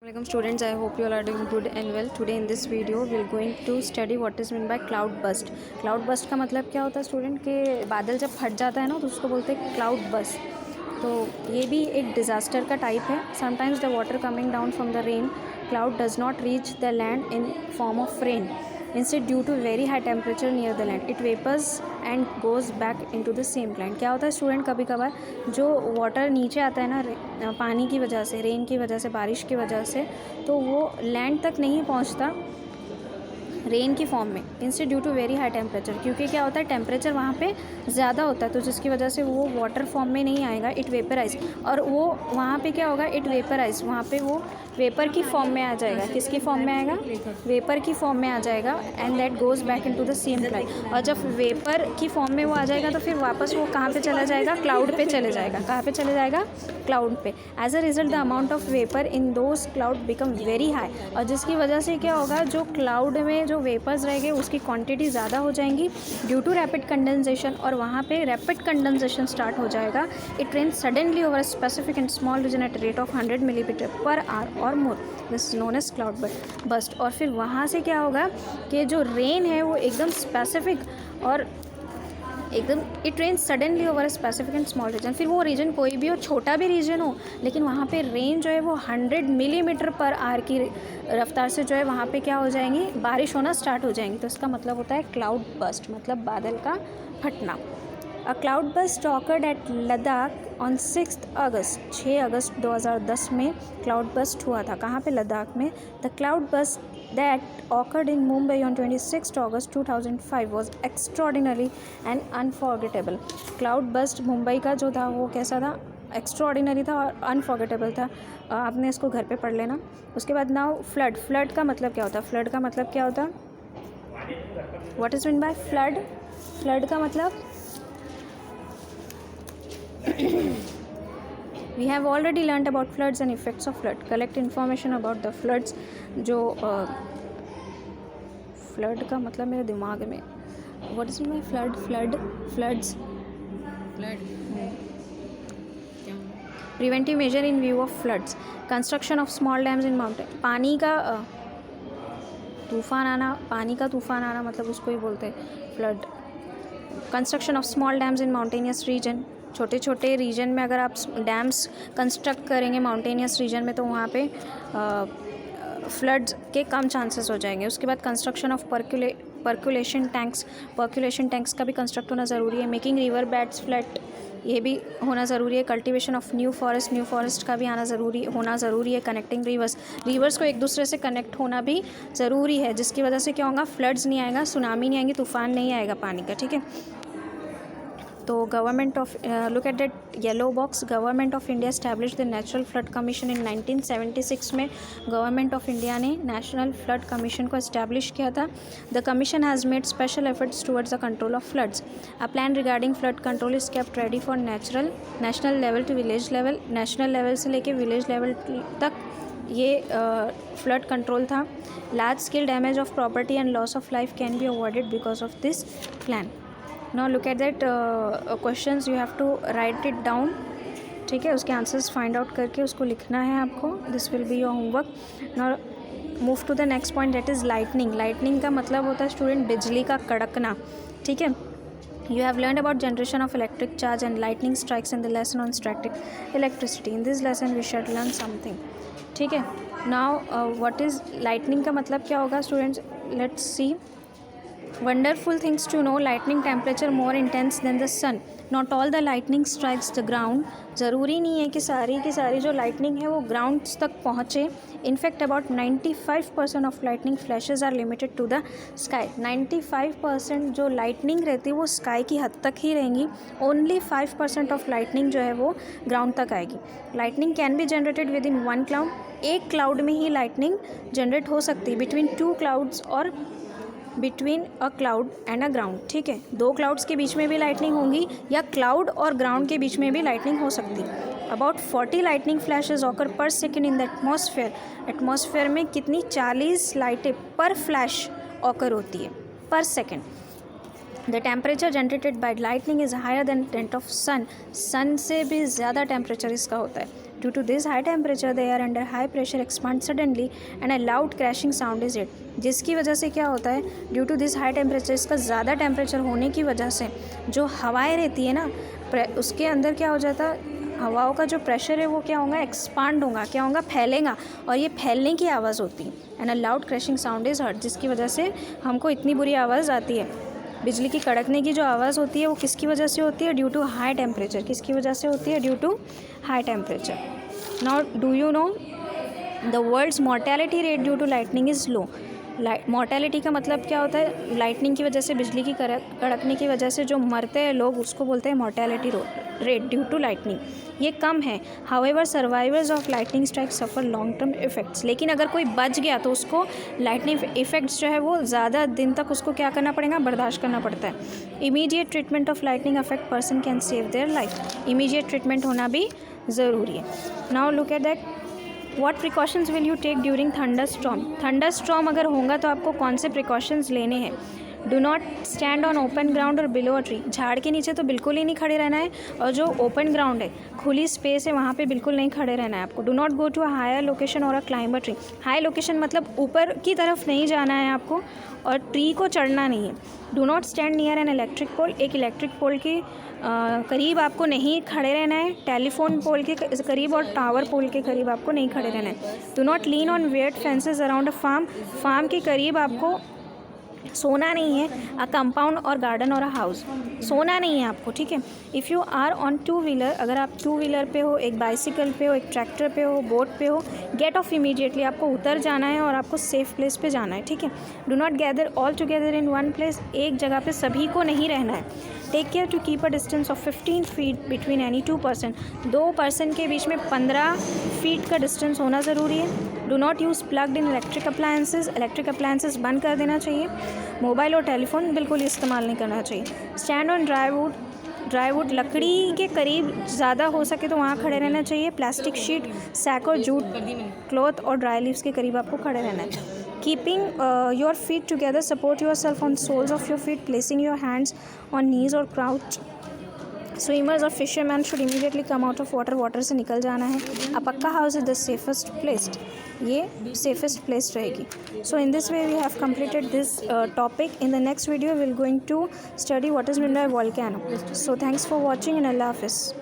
Welcome students, I hope you all are doing good and well. Today in this video we are going to study what is meant by cloud burst. Cloud burst का मतलब क्या होता है student के बादल जब फट जाता है ना तो उसको बोलते हैं क्लाउड बस्ट. तो ये भी एक डिज़ास्टर का टाइप है. Sometimes the water coming down from the rain cloud does not reach the land in form of rain. Instead, due to very high temperature near the land, it vapors and goes back into the same land. क्या होता है student, कभी कभार जो water नीचे आता है ना पानी की वजह से, रेन की वजह से, बारिश की वजह से, तो वो लैंड तक नहीं पहुंचता रेन की फॉर्म में. Instead due to very high temperature, क्योंकि क्या होता है टेम्परेचर वहाँ पे ज़्यादा होता है, तो जिसकी वजह से वो वाटर फॉर्म में नहीं आएगा, इट वेपराइज. और वो वहाँ पे क्या होगा, इट वेपराइज, वहाँ पे वो वेपर की फॉर्म में आ जाएगा. किसकी फॉर्म में आएगा? वेपर की फॉर्म में आ जाएगा. And that goes back into the same cloud. और जब वेपर की फॉर्म में वो आ जाएगा तो फिर वापस वो कहाँ पे चला जाएगा? क्लाउड पे चले जाएगा. कहाँ पे चले जाएगा? क्लाउड पे. As a result the amount of vapour in those cloud become very high. और जिसकी वजह से क्या होगा, जो क्लाउड में जो वेपर्स रहेंगे उसकी क्वांटिटी ज़्यादा हो जाएंगी ड्यू टू रैपिड कंडेंसेशन. और वहाँ पे रैपिड कंडेंसेशन स्टार्ट हो जाएगा. It rain suddenly over specific and small region at rate of 100 millimetre per hour or more. This is known as cloudburst. और फिर वहाँ से क्या होगा कि जो रेन है वो एकदम स्पेसिफिक और एकदम it rain suddenly over a specific and small region. फिर वो रीजन कोई भी हो, छोटा भी रीजन हो, लेकिन वहाँ पे रेन जो है वो 100 मिलीमीटर पर आवर की रफ्तार से जो है वहाँ पे क्या हो जाएंगी, बारिश होना स्टार्ट हो जाएंगी. तो इसका मतलब होता है क्लाउड बस्ट, मतलब बादल का फटना. A cloudburst occurred at Ladakh on 6 August. 6 अगस्त 2010 में क्लाउड बस्ट हुआ था. कहाँ पे? लद्दाख में. The cloud burst that occurred in Mumbai on 26 August 2005 was extraordinary and unforgettable. Cloud burst Mumbai का जो था वो कैसा था? एक्स्ट्रॉर्डिनरी था और अनफॉर्गेटेबल था. आपने इसको घर पे पढ़ लेना. उसके बाद नाउ फ्लड. फ्लड का मतलब क्या होता है? फ्लड का मतलब क्या होता है? What is mean bye flood? Flood का मतलब We have already learned about floods and effects of flood. Collect information about the floods. जो फ्लड का मतलब मेरे दिमाग में what is my floods preventive measure in view of floods. Construction of small dams in mountain. पानी का तूफान आना मतलब उसको ही बोलते हैं flood. Construction of small dams in mountainous region. छोटे छोटे रीजन में अगर आप डैम्स कंस्ट्रक्ट करेंगे माउंटेनियस रीजन में तो वहाँ पे फ्लड्स के कम चांसेस हो जाएंगे. उसके बाद कंस्ट्रक्शन ऑफ पर्कुलेशन टैंक्स का भी कंस्ट्रक्ट होना ज़रूरी है. मेकिंग रिवर बेड्स फ्लैट, ये भी होना ज़रूरी है. कल्टीवेशन ऑफ न्यू फॉरेस्ट का भी होना ज़रूरी है. कनेक्टिंग रिवर्स को एक दूसरे से कनेक्ट होना भी ज़रूरी है, जिसकी वजह से क्या होगा, फ्लड्स नहीं आएगा, सुनामी नहीं आएगी, तूफान नहीं आएगा पानी का. ठीक है. तो government of look at that yellow box. Government of India establish the natural flood commission in 1976 में गवर्नमेंट ऑफ इंडिया ने नेशनल फ्लड कमीशन को एस्टैब्लिश किया था. The commission has made special efforts towards the control of floods. A plan regarding flood control is kept ready for national level to village level. National level से लेके village level तक ये flood control था. Large scale damage of property and loss of life can be avoided because of this plan. Now look at that questions, you have to write it down. ठीक है, उसके answers find out करके उसको लिखना है आपको. This will be your homework. Now move to the next point, that is lightning. Lightning का मतलब होता है स्टूडेंट बिजली का कड़कना. ठीक है. You have learned about generation of electric charge and lightning strikes in the lesson on static electricity. In this lesson we should learn something. ठीक है. Now what is lightning का मतलब क्या होगा students? Let's see. Wonderful things to know. Lightning temperature more intense than the sun. Not all the lightning strikes the ground. ज़रूरी नहीं है कि सारी जो lightning है वो ground तक पहुँचे. In fact about 95% of lightning flashes are limited to the sky. 95% जो lightning रहती है वो sky की हद तक ही रहेंगी. Only 5% of lightning जो है वो ground तक आएगी. Lightning can be generated within one cloud. एक cloud में ही lightning generate हो सकती है. Between two clouds और between a cloud and a ground. ठीक है. दो क्लाउड्स के बीच में भी लाइटनिंग होंगी या क्लाउड और ग्राउंड के बीच में भी लाइटनिंग हो सकती है. अबाउट 40 लाइटनिंग फ्लैशेज ऑकर पर सेकेंड इन द एटमॉस्फेयर में कितनी 40 लाइटें पर फ्लैश ऑकर होती है per second. The temperature generated by lightning is higher than that of sun. Sun से भी ज़्यादा टेम्परेचर इसका होता है. Due to this high temperature, they are under high pressure, expand suddenly and a loud crashing sound is it. जिसकी वजह से क्या होता है, due to this high temperature, इसका ज़्यादा टेम्परेचर होने की वजह से जो हवाएं रहती है ना, उसके अंदर क्या हो जाता है, हवाओं का जो प्रेशर है वो क्या होगा, एक्सपांड होगा, क्या होगा, फैलेगा, और ये फैलने की आवाज़ होती है. And a loud crashing sound is heard, जिसकी वजह से हमको इतनी बुरी आवाज़ आती है. बिजली की कड़कने की जो आवाज़ होती है वो किसकी वजह से होती है, ड्यू टू हाई टेम्परेचर. किसकी वजह से होती है, due to high temperature. Now do you know the world's mortality rate due to lightning is low. Mortality का मतलब क्या होता है, लाइटनिंग की वजह से, बिजली की कड़कने की वजह से जो मरते हैं लोग, उसको बोलते हैं mortality rate due to lightning. ये कम है. However survivors of lightning strike suffer long term effects. लेकिन अगर कोई बच गया तो उसको लाइटनिंग इफेक्ट्स जो है वो ज़्यादा दिन तक उसको क्या करना पड़ेगा, बर्दाश्त करना पड़ता है. Immediate treatment of lightning affect person can save their life. Immediate treatment होना भी ज़रूरी है. Now look at that, what precautions will you take during thunder storm. Thunder storm अगर होगा तो आपको कौन से प्रिकॉशंस लेने हैं. Do not stand on open ground और बिलो अ ट्री. झाड़ के नीचे तो बिल्कुल ही नहीं खड़े रहना है, और जो ओपन ग्राउंड है, खुली स्पेस है, वहाँ पे बिल्कुल नहीं खड़े रहना है आपको. Do not go to a higher location और a climb a tree. High location मतलब ऊपर की तरफ नहीं जाना है आपको, और ट्री को चढ़ना नहीं है. Do not stand near an electric pole. एक इलेक्ट्रिक पोल के करीब आपको नहीं खड़े रहना है. टेलीफोन पोल के करीब और टावर पोल के करीब आपको नहीं खड़े रहना है. Do not lean on wet fences around a farm. Farm के करीब आपको सोना नहीं है. अ कंपाउंड और गार्डन और अ हाउस, सोना नहीं है आपको, ठीक है. If you are on two wheeler, अगर आप टू व्हीलर पे हो, एक बाइसिकल पे हो, एक ट्रैक्टर पे हो, बोट पे हो, गेट ऑफ इमीडिएटली. आपको उतर जाना है और आपको सेफ प्लेस पे जाना है, ठीक है. Do not gather all together in one place. एक जगह पे सभी को नहीं रहना है. Take care to keep a distance of 15 feet between any two person. दो पर्सन के बीच में 15 फीट का डिस्टेंस होना ज़रूरी है. Do not use plugged in electric appliances. Electric appliances बंद कर देना चाहिए. मोबाइल और टेलीफोन बिल्कुल इस्तेमाल नहीं करना चाहिए. Stand on dry would. Dry would लकड़ी के करीब ज़्यादा हो सके तो वहाँ खड़े रहना चाहिए. प्लास्टिक शीट, सैक और जूट क्लॉथ और ड्राई लीव्स के करीब आपको खड़े रहना है. Keeping your feet together, support yourself on soles of your feet, placing your hands on knees और क्राउच. स्विमर्स और fisherman should immediately come out of water. Water से निकल जाना है. A pucca house is the safest placed. ये safest place रहेगी. So in this way we have completed this topic. In the next video we will going to study what is mean by volcano. So thanks for watching and अल्लाह हाफिज़.